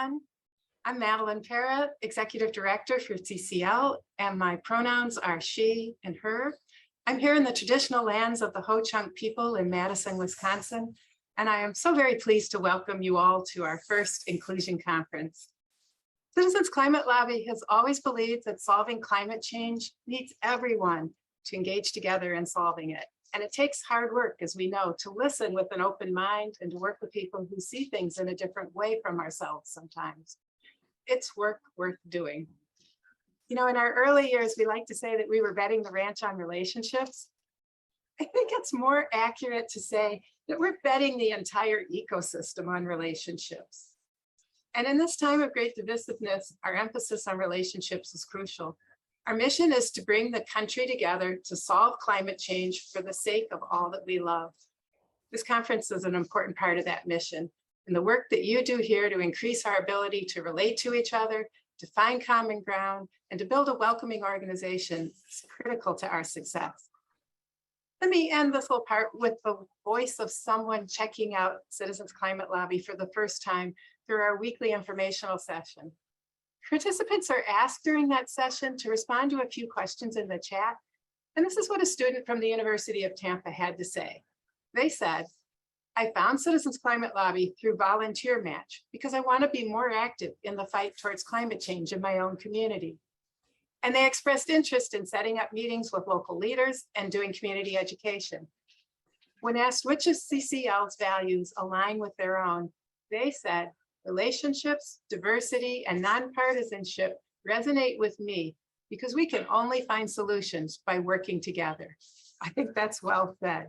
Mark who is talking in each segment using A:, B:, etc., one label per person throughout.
A: everyone. I'm Madeline Farah, Executive Director for CCL, and my pronouns are she and her. I'm here in the traditional lands of the Ho-Chunk people in Madison, Wisconsin, and I am so very pleased to welcome you all to our first Inclusion Conference. Citizens Climate Lobby has always believed that solving climate change needs everyone to engage together in solving it. And it takes hard work, as we know, to listen with an open mind and to work with people who see things in a different way from ourselves sometimes. It's work worth doing. You know, in our early years, we like to say that we were betting the ranch on relationships. I think it's more accurate to say that we're betting the entire ecosystem on relationships. And in this time of great divisiveness, our emphasis on relationships is crucial. Our mission is to bring the country together to solve climate change for the sake of all that we love. This conference is an important part of that mission, and the work that you do here to increase our ability to relate to each other, to find common ground, and to build a welcoming organization is critical to our success. Let me end this little part with the voice of someone checking out Citizens Climate Lobby for the first time through our weekly informational session. Participants are asked during that session to respond to a few questions in the chat. And this is what a student from the University of Tampa had to say. They said, I found Citizens Climate Lobby through Volunteer Match because I want to be more active in the fight towards climate change in my own community. And they expressed interest in setting up meetings with local leaders and doing community education. When asked which of CCL's values align with their own, they said, relationships, diversity, and nonpartisanship resonate with me because we can only find solutions by working together. I think that's well said.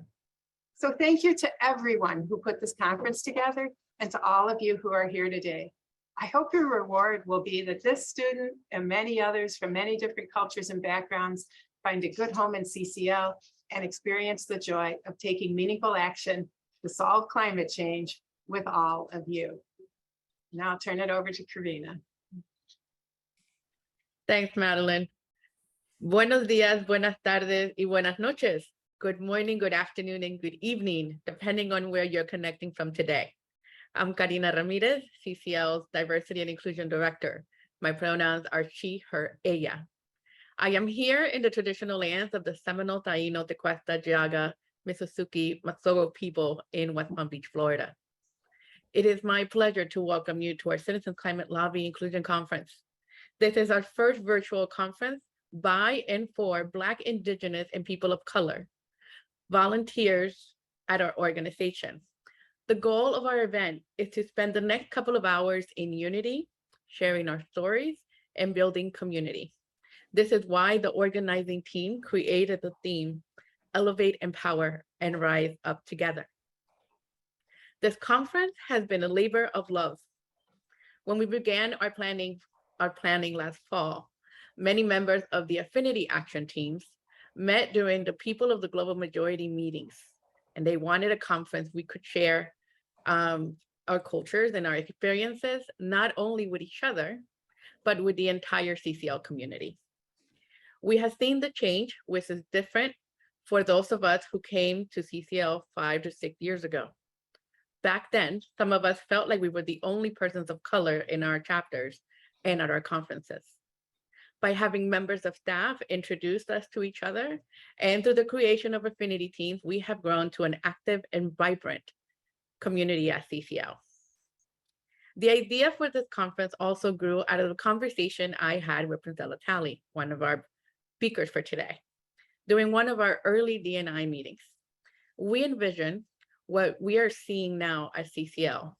A: So thank you to everyone who put this conference together and to all of you who are here today. I hope your reward will be that this student and many others from many different cultures and backgrounds find a good home in CCL and experience the joy of taking meaningful action to solve climate change with all of you. Now I'll turn it over to Karina.
B: Thanks, Madeline. Buenos días, buenas tardes, y buenas noches. Good morning, good afternoon, and good evening, depending on where you're connecting from today. I'm Karina Ramirez, CCL's Diversity and Inclusion Director. My pronouns are she, her, ella. I am here in the traditional lands of the Seminole, Taino, Tequesta, Geauga, Mississippi, Matsogo people in West Palm Beach, Florida. It is my pleasure to welcome you to our Citizens Climate Lobby Inclusion Conference. This is our first virtual conference by and for Black, Indigenous, and people of color, volunteers at our organization. The goal of our event is to spend the next couple of hours in unity, sharing our stories, and building community. This is why the organizing team created the theme, Elevate, Empower, and Rise Up Together. This conference has been a labor of love. When we began our planning last fall, many members of the affinity action teams met during the People of the Global Majority meetings, and they wanted a conference we could share our cultures and our experiences, not only with each other, but with the entire CCL community. We have seen the change, which is different for those of us who came to CCL 5 to 6 years ago. Back then, some of us felt like we were the only persons of color in our chapters and at our conferences. By having members of staff introduce us to each other and through the creation of affinity teams, we have grown to an active and vibrant community at CCL. The idea for this conference also grew out of a conversation I had with Bozalta Talley, one of our speakers for today, during one of our early D&I meetings. We envisioned what we are seeing now at CCL,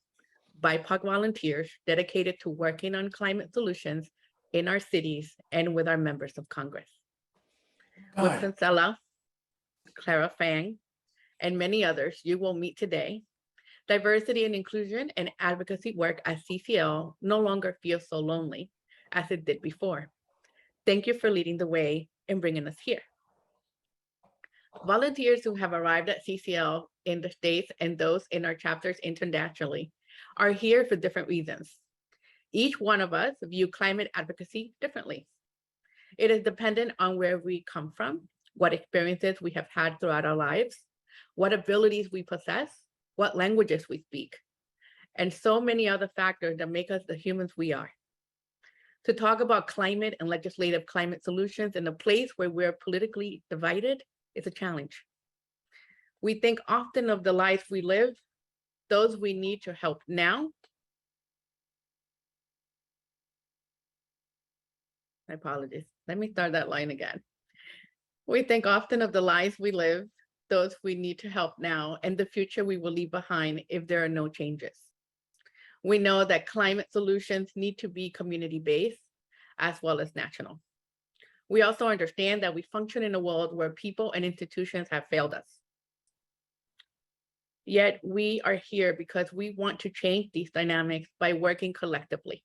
B: BIPOC volunteers dedicated to working on climate solutions in our cities and with our members of Congress. With Princella, Clara Fang, and many others you will meet today, diversity and inclusion and advocacy work at CCL no longer feels so lonely as it did before. Thank you for leading the way and bringing us here. Volunteers who have arrived at CCL in the States and those in our chapters internationally are here for different reasons. Each one of us view climate advocacy differently. It is dependent on where we come from, what experiences we have had throughout our lives, what abilities we possess, what languages we speak. and so many other factors that make us the humans we are. To talk about climate and legislative climate solutions in a place where we're politically divided is a challenge. We think often of the lives we live, those we need to help now. My apologies. Let me start that line again. We think often of the lives we live, those we need to help now, and the future we will leave behind if there are no changes. We know that climate solutions need to be community-based as well as national. We also understand that we function in a world where people and institutions have failed us. Yet we are here because we want to change these dynamics by working collectively.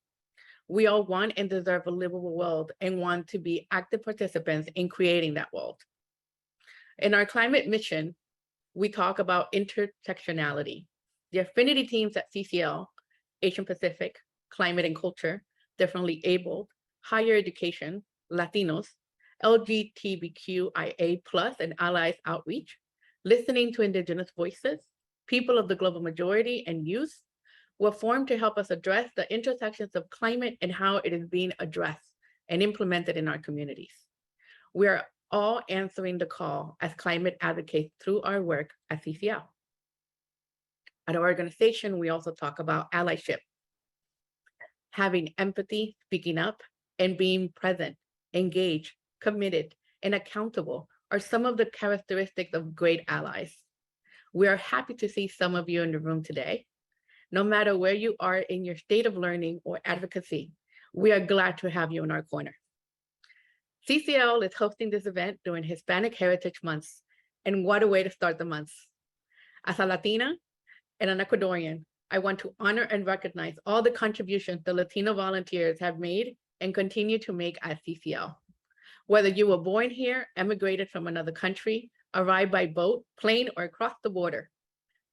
B: We all want and deserve a livable world and want to be active participants in creating that world. In our climate mission, we talk about intersectionality. The affinity teams at CCL, Asian Pacific, Climate and Culture, Differently Abled, Higher Education, Latinos, LGBTQIA+ and Allies Outreach, Listening to Indigenous Voices, People of the Global Majority, and Youth were formed to help us address the intersections of climate and how it is being addressed and implemented in our communities. We are all answering the call as climate advocates through our work at CCL. At our organization, we also talk about allyship, having empathy, speaking up, and being present, engaged, committed, and accountable are some of the characteristics of great allies. We are happy to see some of you in the room today. No matter where you are in your state of learning or advocacy, we are glad to have you in our corner. CCL is hosting this event during Hispanic Heritage Months, and what a way to start the months. As a Latina and an Ecuadorian, I want to honor and recognize all the contributions the Latino volunteers have made and continue to make at CCL. Whether you were born here, emigrated from another country, arrived by boat, plane, or across the border,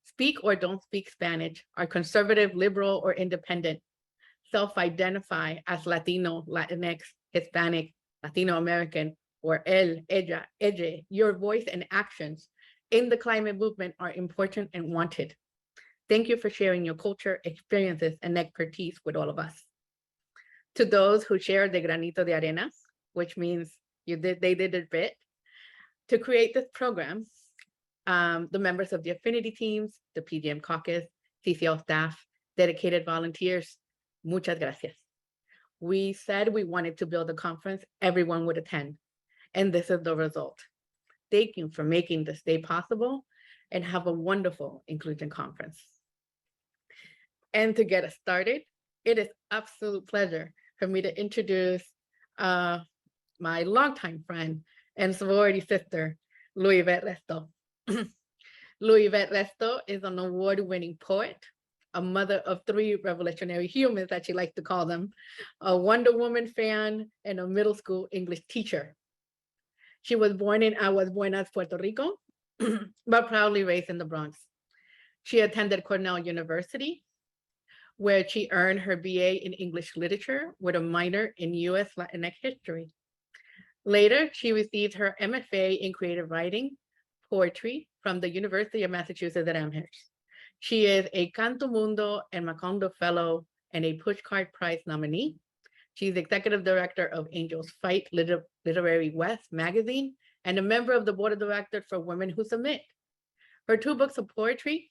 B: speak or don't speak Spanish, are conservative, liberal, or independent, self-identify as Latino, Latinx, Hispanic, Latino American, or él, ella, ella, your voice and actions in the climate movement are important and wanted. Thank you for sharing your culture, experiences, and expertise with all of us. To those who share the granito de arena, which means they did their bit to create this program, the members of the affinity teams, the PGM caucus, CCL staff, dedicated volunteers, muchas gracias. We said we wanted to build a conference everyone would attend, and this is the result. Thank you for making this day possible, and have a wonderful inclusion conference. And to get us started, it is absolute pleasure for me to introduce my longtime friend and sorority sister, Luivette Resto. Luivette Resto is an award-winning poet, a mother of 3 revolutionary humans, that she likes to call them, a Wonder Woman fan, and a middle school English teacher. She was born in Aguas Buenas, Puerto Rico, but proudly raised in the Bronx. She attended Cornell University, where she earned her BA in English literature with a minor in US Latinx history. Later, she received her MFA in creative writing, poetry from the University of Massachusetts at Amherst. She is a CantoMundo and Macondo Fellow and a Pushcart Prize nominee. She's executive director of Angels Fight Literary West magazine and a member of the board of directors for Women Who Submit. Her 2 books of poetry,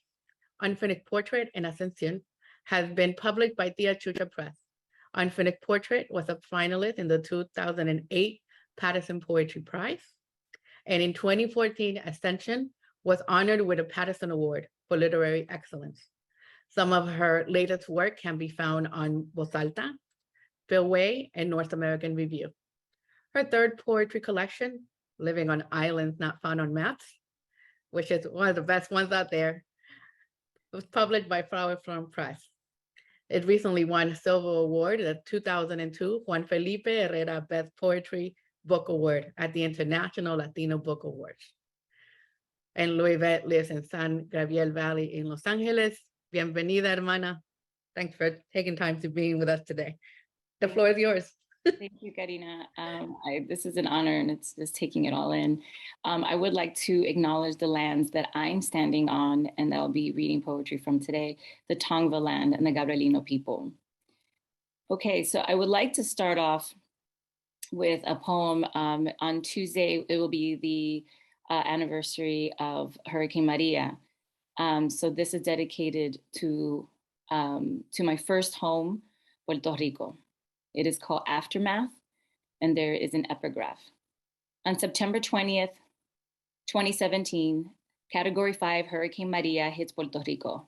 B: Unfinished Portrait and Ascension, has been published by Tía Chucha Press. Unfinished Portrait was a finalist in the 2008 Paterson Poetry Prize. And in 2014, Ascension was honored with a Paterson Award for literary excellence. Some of her latest work can be found on Bozalta, Spillway, and North American Review. Her 3rd poetry collection, Living on Islands Not Found on Maps, which is one of the best ones out there, was published by FlowerSong Press. It recently won a Silver Award at the 2002 Juan Felipe Herrera Best Poetry Book Award at the International Latino Book Awards. And Luivette lives in San Gabriel Valley in Los Angeles. Bienvenida, hermana. Thanks for taking time to being with us today. The floor is yours.
C: Thank you, Karina. This is an honor, and it's just taking it all in. I would like to acknowledge the lands that I'm standing on and that I'll be reading poetry from today, the Tongva land and the Gabrielino people. Okay, so I would like to start off with a poem. On Tuesday, it will be the anniversary of Hurricane Maria. So this is dedicated to my first home, Puerto Rico. It is called Aftermath, and there is an epigraph. On September 20th, 2017, Category 5 Hurricane Maria hits Puerto Rico.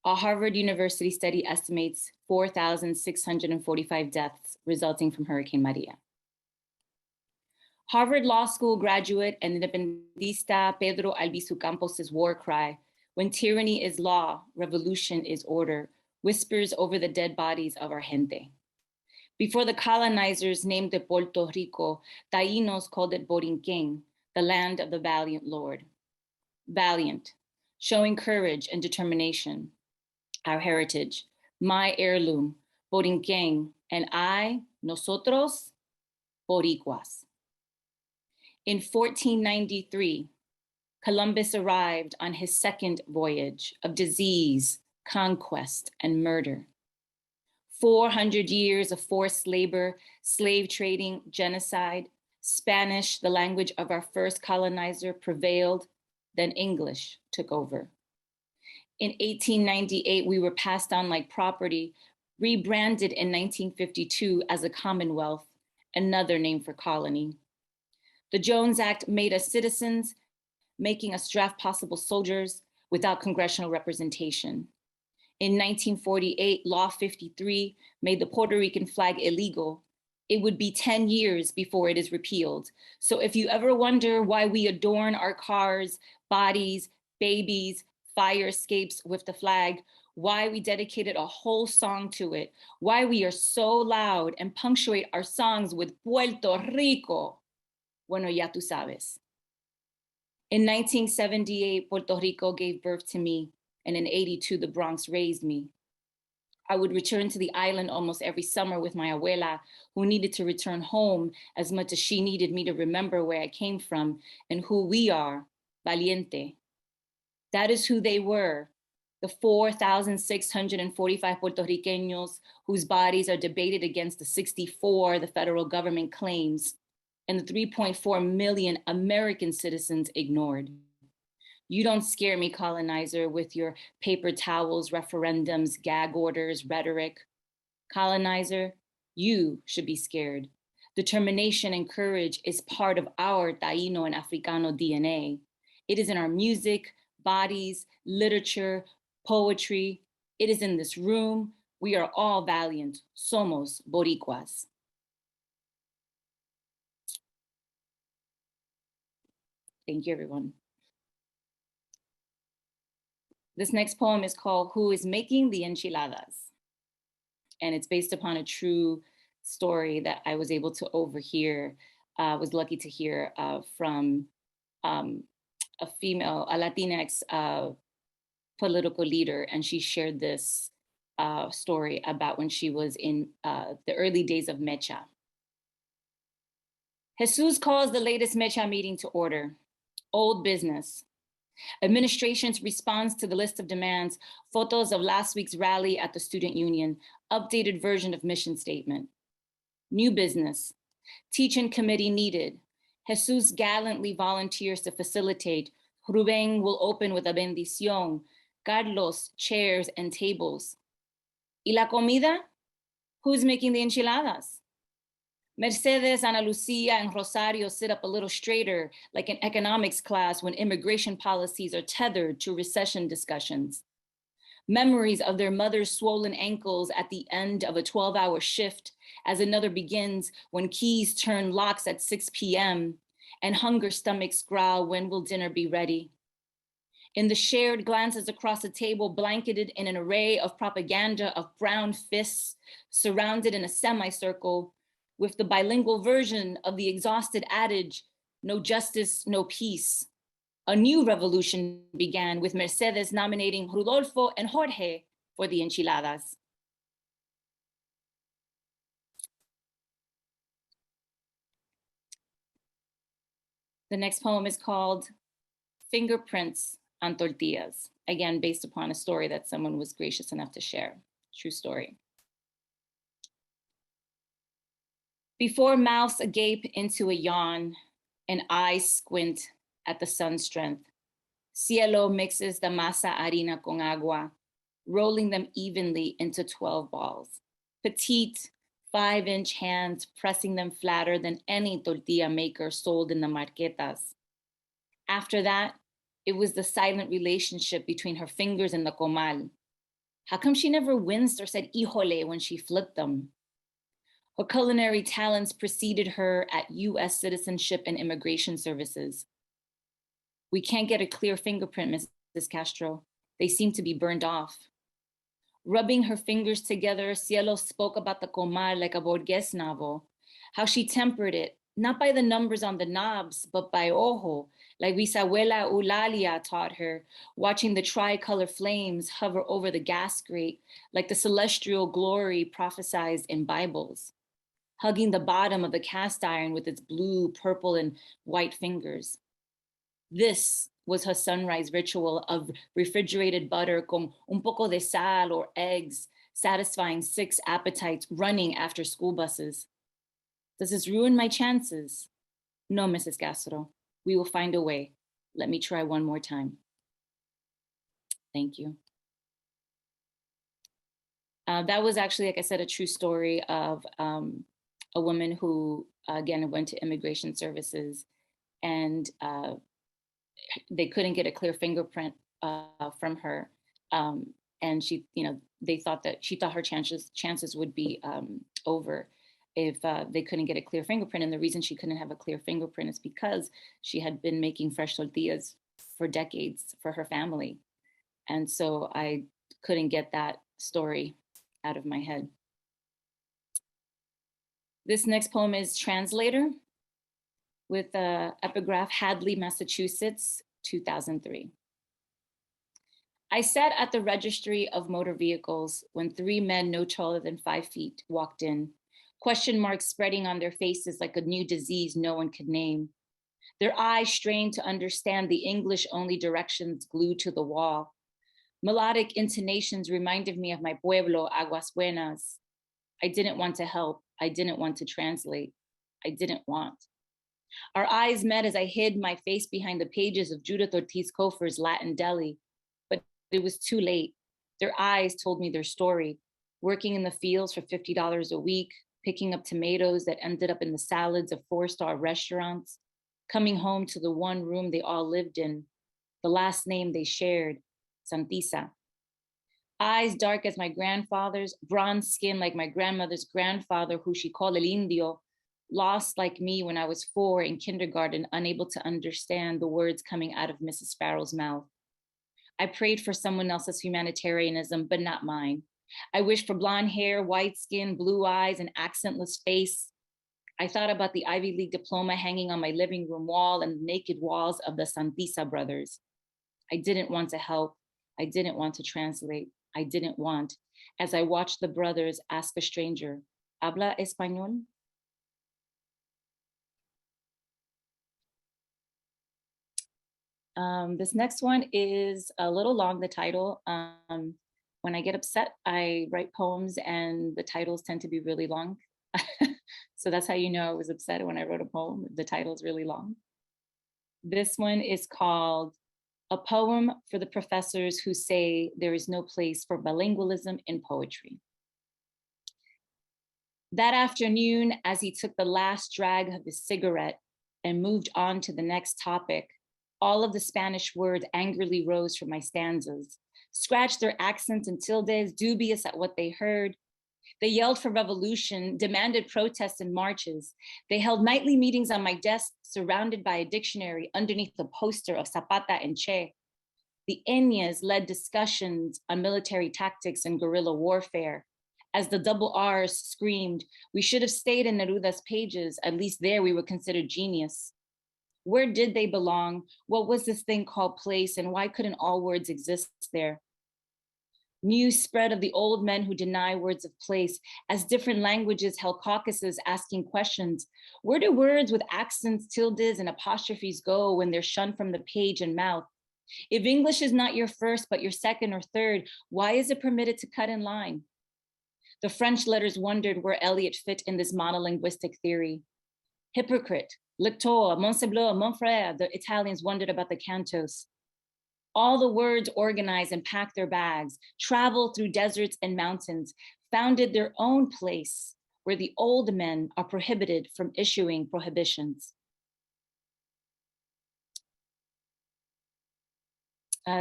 C: A Harvard University study estimates 4,645 deaths resulting from Hurricane Maria. Harvard Law School graduate and independentista Pedro Albizu Campos' war cry, "When tyranny is law, revolution is order," whispers over the dead bodies of our gente. Before the colonizers named it Puerto Rico, Taínos called it Borinquen, the land of the valiant Lord. Valiant, showing courage and determination. Our heritage, my heirloom, Borinquen, and I, nosotros, Boricuas. In 1493, Columbus arrived on his second voyage of disease, conquest, and murder. 400 years of forced labor, slave trading, genocide, Spanish, the language of our first colonizer, prevailed, then English took over. In 1898, we were passed on like property, rebranded in 1952 as a Commonwealth, another name for colony. The Jones Act made us citizens, making us draft possible soldiers without congressional representation. In 1948, Law 53 made the Puerto Rican flag illegal. It would be 10 years before it is repealed. So if you ever wonder why we adorn our cars, bodies, babies, fire escapes with the flag, why we dedicated a whole song to it, why we are so loud and punctuate our songs with Puerto Rico, bueno, ya tú sabes. In 1978, Puerto Rico gave birth to me, and in 82, the Bronx raised me. I would return to the island almost every summer with my abuela, who needed to return home as much as she needed me to remember where I came from and who we are, valiente. That is who they were, the 4,645 Puerto Ricanos whose bodies are debated against the 64 the federal government claims, and the 3.4 million American citizens ignored. You don't scare me, colonizer, with your paper towels, referendums, gag orders, rhetoric. Colonizer, you should be scared. Determination and courage is part of our Taíno and Africano DNA. It is in our music, bodies, literature, poetry. It is in this room. We are all valiant. Somos Boricuas. Thank you, everyone. This next poem is called Who is Making the Enchiladas? And it's based upon a true story that I was able to overhear, was lucky to hear from a Latinx political leader. And she shared this story about when she was in the early days of Mecha. Jesus calls the latest Mecha meeting to order. Old business. Administration's response to the list of demands, photos of last week's rally at the student union, updated version of mission statement. New business. Teaching committee needed. Jesus gallantly volunteers to facilitate. Ruben will open with a bendición. Carlos, chairs and tables. ¿Y la comida? Who's making the enchiladas? Mercedes, Ana Lucia, and Rosario sit up a little straighter, like an economics class when immigration policies are tethered to recession discussions. Memories of their mother's swollen ankles at the end of a 12-hour shift as another begins when keys turn locks at 6 p.m. and hunger stomachs growl, when will dinner be ready? In the shared glances across the table, blanketed in an array of propaganda of brown fists, surrounded in a semicircle, with the bilingual version of the exhausted adage, no justice, no peace. A new revolution began with Mercedes nominating Rodolfo and Jorge for the enchiladas. The next poem is called Fingerprints on Tortillas, again, based upon a story that someone was gracious enough to share. True story. Before mouths agape into a yawn and eyes squint at the sun's strength, Cielo mixes the masa harina con agua, rolling them evenly into 12 balls. Petite, 5-inch hands pressing them flatter than any tortilla maker sold in the marquetas. After that, it was the silent relationship between her fingers and the comal. How come she never winced or said híjole when she flipped them? Her culinary talents preceded her at US Citizenship and Immigration Services. We can't get a clear fingerprint, Mrs. Castro. They seem to be burned off. Rubbing her fingers together, Cielo spoke about the comal like a Borges novel, how she tempered it, not by the numbers on the knobs, but by ojo, like Bisabuela Eulalia taught her, watching the tricolor flames hover over the gas grate, like the celestial glory prophesied in Bibles, hugging the bottom of the cast iron with its blue, purple, and white fingers. This was her sunrise ritual of refrigerated butter con un poco de sal or eggs, satisfying 6 appetites running after school buses. Does this ruin my chances? No, Mrs. Castro, we will find a way. Let me try one more time. Thank you. That was actually, like I said, a true story of a woman who, again, went to immigration services and they couldn't get a clear fingerprint from her. And she, they thought that she thought her chances would be over if they couldn't get a clear fingerprint. And the reason she couldn't have a clear fingerprint is because she had been making fresh tortillas for decades for her family. And so I couldn't get that story out of my head. This next poem is Translator with epigraph, Hadley, Massachusetts, 2003. I sat at the registry of motor vehicles when 3 men no taller than 5 feet walked in, question marks spreading on their faces like a new disease no one could name. Their eyes strained to understand the English-only directions glued to the wall. Melodic intonations reminded me of my pueblo, Aguas Buenas. I didn't want to help. I didn't want to translate. I didn't want. Our eyes met as I hid my face behind the pages of Judith Ortiz Cofer's Latin Deli, but it was too late. Their eyes told me their story, working in the fields for $50 a week, picking up tomatoes that ended up in the salads of 4-star restaurants, coming home to the one room they all lived in, the last name they shared, Santisa. Eyes dark as my grandfather's, bronze skin like my grandmother's grandfather, who she called El Indio, lost like me when I was 4 in kindergarten, unable to understand the words coming out of Mrs. Farrell's mouth. I prayed for someone else's humanitarianism, but not mine. I wished for blonde hair, white skin, blue eyes, and accentless face. I thought about the Ivy League diploma hanging on my living room wall and the naked walls of the Santisa brothers. I didn't want to help. I didn't want to translate. I didn't want, as I watched the brothers ask a stranger, ¿Habla español? This next one is a little long, the title. When I get upset, I write poems and the titles tend to be really long. So that's how you know I was upset when I wrote a poem. The title's really long. This one is called A Poem for the Professors Who Say There Is No Place for Bilingualism in Poetry. That afternoon, as he took the last drag of his cigarette and moved on to the next topic, all of the Spanish words angrily rose from my stanzas, scratched their accents and tildes, dubious at what they heard. They yelled for revolution, demanded protests and marches. They held nightly meetings on my desk, surrounded by a dictionary underneath the poster of Zapata and Che. The Enyas led discussions on military tactics and guerrilla warfare. As the double R's screamed, we should have stayed in Neruda's pages. At least there we were considered genius. Where did they belong? What was this thing called place? And why couldn't all words exist there? News spread of the old men who deny words of place, as different languages held caucuses asking questions. Where do words with accents, tildes, and apostrophes go when they're shunned from the page and mouth? If English is not your first, but your second or third, why is it permitted to cut in line? The French letters wondered where Eliot fit in this monolinguistic theory. Hypocrite, lecteur, Monsebleu, mon frère, the Italians wondered about the cantos. All the words organized and packed their bags, traveled through deserts and mountains, founded their own place where the old men are prohibited from issuing prohibitions.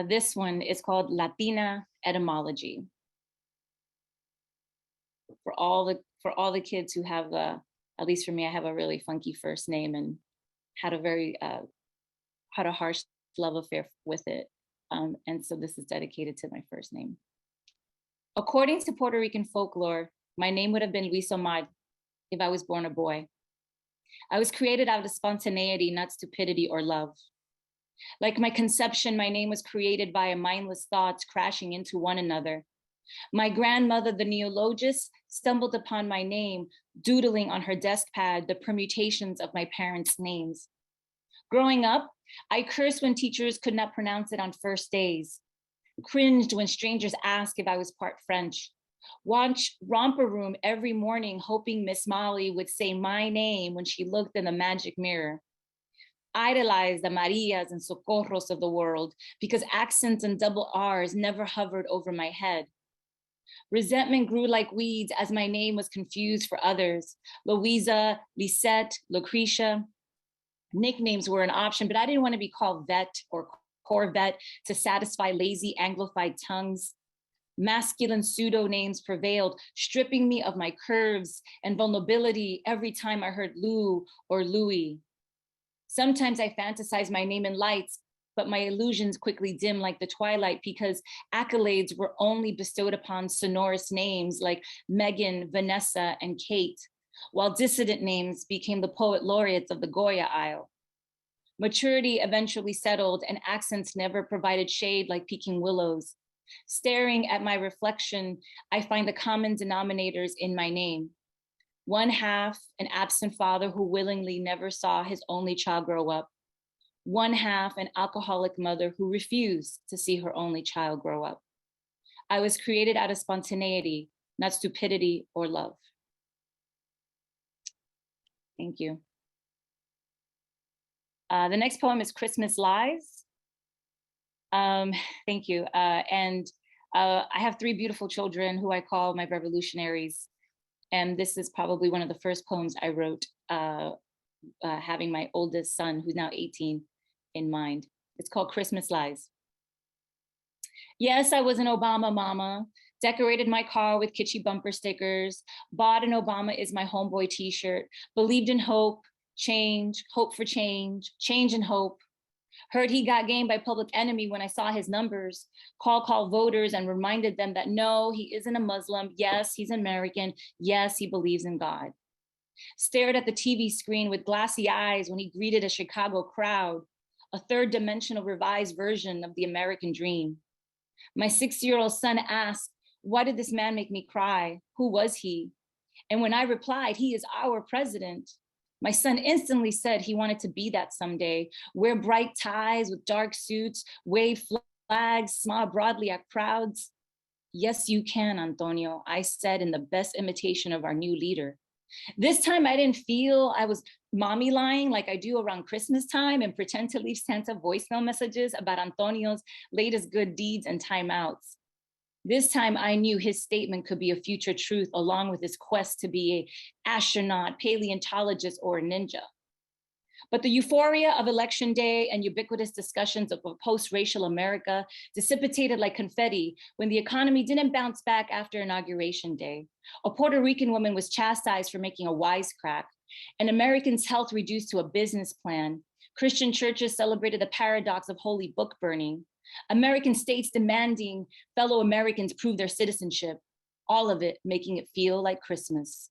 C: This one is called Latina Etymology. For all the kids who have, at least for me, I have a really funky first name and had a harsh love affair with it. And so this is dedicated to my first name. According to Puerto Rican folklore, my name would have been Luis Omar if I was born a boy. I was created out of spontaneity, not stupidity or love. Like my conception, my name was created via mindless thoughts crashing into one another. My grandmother, the neologist, stumbled upon my name, doodling on her desk pad the permutations of my parents' names. Growing up, I cursed when teachers could not pronounce it on first days, cringed when strangers asked if I was part French, watched Romper Room every morning hoping Miss Molly would say my name when she looked in the magic mirror, idolized the Marias and Socorros of the world because accents and double R's never hovered over my head. Resentment grew like weeds as my name was confused for others. Louisa, Lisette, Lucretia. Nicknames were an option, but I didn't want to be called Vet or Corvette to satisfy lazy Anglified tongues. Masculine pseudo names prevailed, stripping me of my curves and vulnerability every time I heard Lou or Louis. Sometimes I fantasized my name in lights, but my illusions quickly dim like the twilight because accolades were only bestowed upon sonorous names like Megan, Vanessa, and Kate, while dissident names became the poet laureates of the Goya Isle. Maturity eventually settled and accents never provided shade like peking willows. Staring at my reflection, I find the common denominators in my name. One half, an absent father who willingly never saw his only child grow up. One half, an alcoholic mother who refused to see her only child grow up. I was created out of spontaneity, not stupidity or love. Thank you. The next poem is Christmas Lies. Thank you. I have three beautiful children who I call my revolutionaries. And this is probably one of the first poems I wrote, having my oldest son, who's now 18, in mind. It's called Christmas Lies. Yes, I was an Obama mama, decorated my car with kitschy bumper stickers, bought an Obama is my homeboy t-shirt, believed in hope, change, hope for change, change and hope. Heard he got gamed by Public Enemy when I saw his numbers, call voters and reminded them that no, he isn't a Muslim. Yes, he's American. Yes, he believes in God. Stared at the TV screen with glassy eyes when he greeted a Chicago crowd, a third dimensional revised version of the American dream. My 6-year-old son asked, why did this man make me cry? Who was he? And when I replied, he is our president, my son instantly said he wanted to be that someday, wear bright ties with dark suits, wave flags, smile broadly at crowds. Yes, you can, Antonio, I said in the best imitation of our new leader. This time I didn't feel I was mommy lying like I do around Christmas time and pretend to leave Santa voicemail messages about Antonio's latest good deeds and timeouts. This time I knew his statement could be a future truth along with his quest to be an astronaut, paleontologist, or a ninja. But the euphoria of election day and ubiquitous discussions of a post-racial America dissipated like confetti when the economy didn't bounce back after Inauguration Day. A Puerto Rican woman was chastised for making a wisecrack, and Americans' health reduced to a business plan. Christian churches celebrated the paradox of holy book burning. American states demanding fellow Americans prove their citizenship, all of it making it feel like Christmas.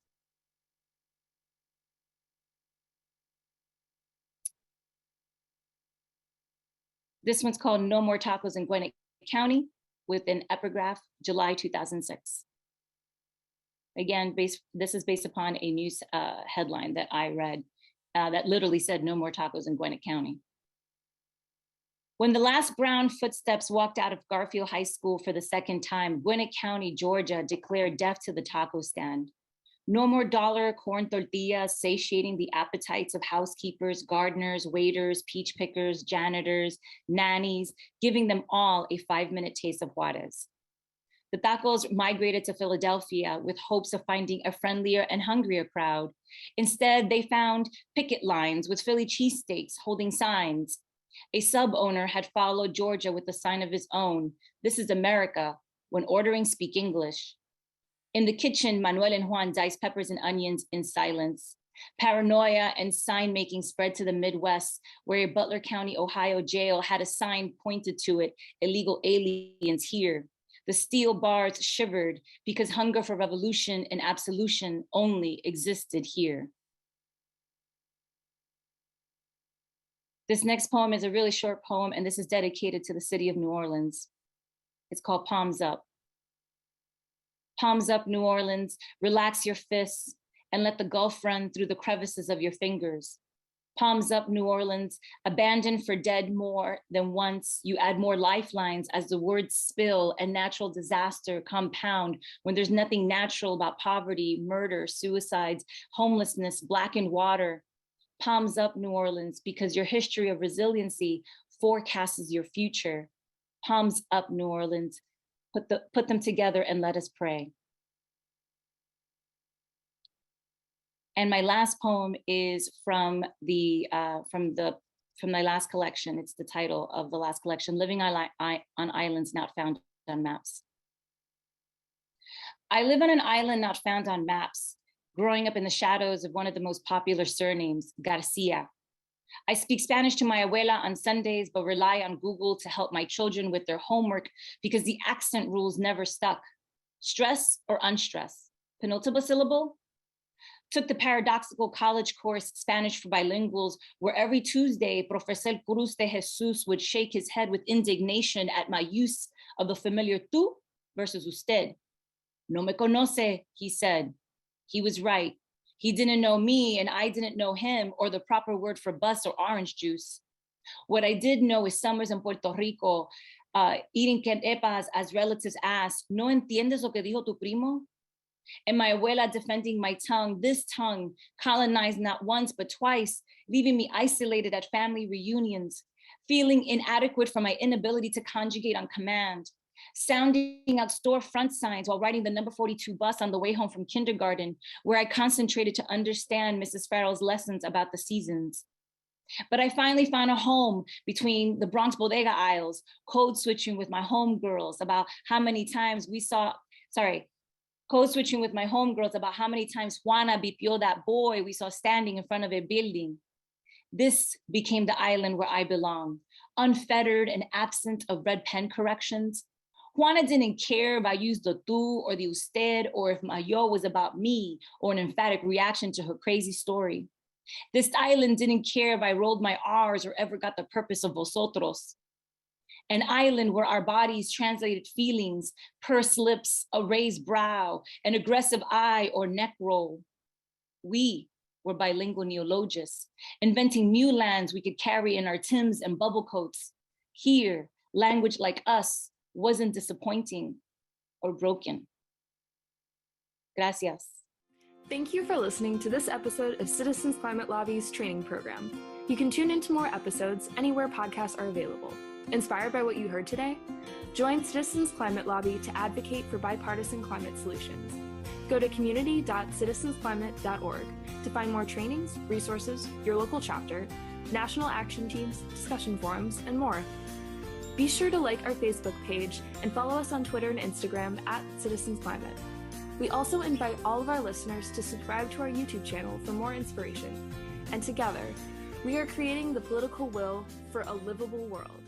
C: This one's called No More Tacos in Gwinnett County. with an epigraph, July 2006. Again, this is based upon a news headline that I read that literally said no more tacos in Gwinnett County. When the last brown footsteps walked out of Garfield High School for the second time, Gwinnett County, Georgia declared death to the taco stand. No more dollar corn tortillas satiating the appetites of housekeepers, gardeners, waiters, peach pickers, janitors, nannies, giving them all a 5-minute taste of Juarez. The tacos migrated to Philadelphia with hopes of finding a friendlier and hungrier crowd. Instead, they found picket lines with Philly cheesesteaks holding signs. A sub-owner had followed Georgia with a sign of his own, "This is America," when ordering "Speak English." In the kitchen, Manuel and Juan diced peppers and onions in silence. Paranoia and sign-making spread to the Midwest, where a Butler County, Ohio jail had a sign pointed to it, "Illegal aliens here." The steel bars shivered because hunger for revolution and absolution only existed here. This next poem is a really short poem, and this is dedicated to the city of New Orleans. It's called Palms Up. Palms up, New Orleans, relax your fists and let the Gulf run through the crevices of your fingers. Palms up, New Orleans, abandoned for dead more than once. You add more lifelines as the words spill and natural disaster compound when there's nothing natural about poverty, murder, suicides, homelessness, blackened water. Palms up, New Orleans, because your history of resiliency forecasts your future. Palms up, New Orleans, put them together and let us pray. And my last poem is from my last collection. It's the title of the last collection, Living on Islands Not Found on Maps. I live on an island not found on maps, growing up in the shadows of one of the most popular surnames, Garcia. I speak Spanish to my abuela on Sundays, but rely on Google to help my children with their homework because the accent rules never stuck. Stress or unstress? Penultimate syllable? Took the paradoxical college course, Spanish for Bilinguals, where every Tuesday, Professor Cruz de Jesus would shake his head with indignation at my use of the familiar tú versus usted. No me conoce, he said. He was right. He didn't know me and I didn't know him, or the proper word for bus or orange juice. What I did know is summers in Puerto Rico, eating quenepas as relatives asked, ¿No entiendes lo que dijo tu primo? And my abuela defending my tongue, this tongue colonized not once but twice, leaving me isolated at family reunions, feeling inadequate for my inability to conjugate on command, sounding out storefront signs while riding the number 42 bus on the way home from kindergarten, where I concentrated to understand Mrs. Farrell's lessons about the seasons. But I finally found a home between the Bronx bodega aisles, code switching with my homegirls about how many times Juana bipió that boy we saw standing in front of a building. This became the island where I belonged, unfettered and absent of red pen corrections. Juana didn't care if I used the tú or the usted, or if my yo was about me or an emphatic reaction to her crazy story. This island didn't care if I rolled my R's or ever got the purpose of vosotros. An island where our bodies translated feelings, pursed lips, a raised brow, an aggressive eye or neck roll. We were bilingual neologists, inventing new lands we could carry in our Timbs and bubble coats. Here, language like us wasn't disappointing or broken. Gracias.
D: Thank you for listening to this episode of Citizens Climate Lobby's training program. You can tune into more episodes anywhere podcasts are available. Inspired by what you heard today? Join Citizens Climate Lobby to advocate for bipartisan climate solutions. Go to community.citizensclimate.org to find more trainings, resources, your local chapter, national action teams, discussion forums, and more. Be sure to like our Facebook page and follow us on Twitter and Instagram @CitizensClimate. We also invite all of our listeners to subscribe to our YouTube channel for more inspiration. And together, we are creating the political will for a livable world.